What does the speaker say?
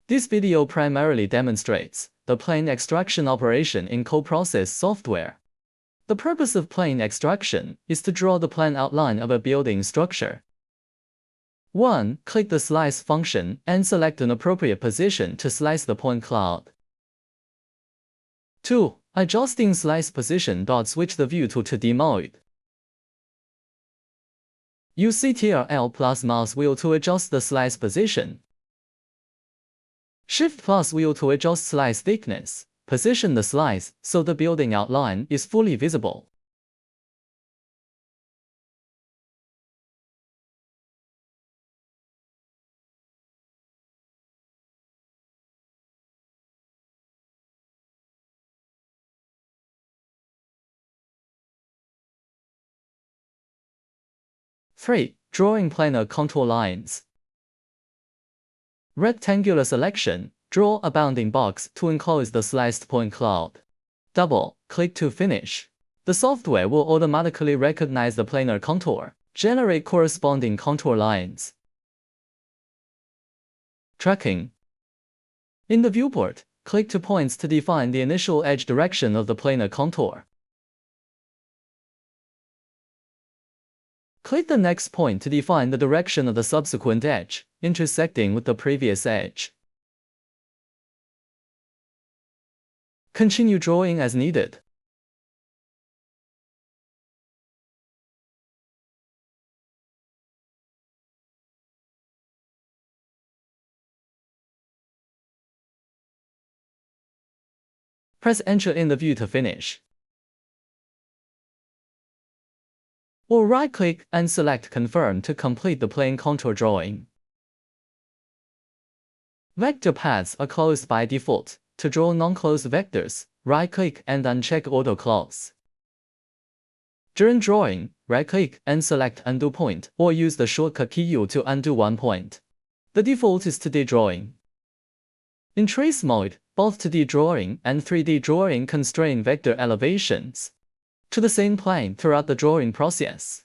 This video primarily demonstrates the plane extraction operation in CoProcess software. The purpose of plane extraction is to draw the plan outline of a building structure. 1. Click the Slice function and select an appropriate position to slice the point cloud. 2. Adjusting slice position. Switch the view tool to D-mode. Use Ctrl plus mouse wheel to adjust the slice position. Shift plus wheel to adjust slice thickness. Position the slice so the building outline is fully visible. Three. Drawing planar contour lines. Rectangular selection. Draw a bounding box to enclose the sliced point cloud. Double-click to finish. The software will automatically recognize the planar contour, generate corresponding contour lines. Tracking. In the viewport, click two points to define the initial edge direction of the planar contour. Click the next point to define the direction of the subsequent edge, intersecting with the previous edge. Continue drawing as needed. Press Enter in the view to finish. Or right-click and select Confirm to complete the plane contour drawing. Vector paths are closed by default. To draw non-closed vectors, right-click and uncheck Auto Close. During drawing, right-click and select Undo Point, or use the shortcut key U to undo one point. The default is 2D drawing. In trace mode, both 2D drawing and 3D drawing constrain vector elevations to the same plane throughout the drawing process.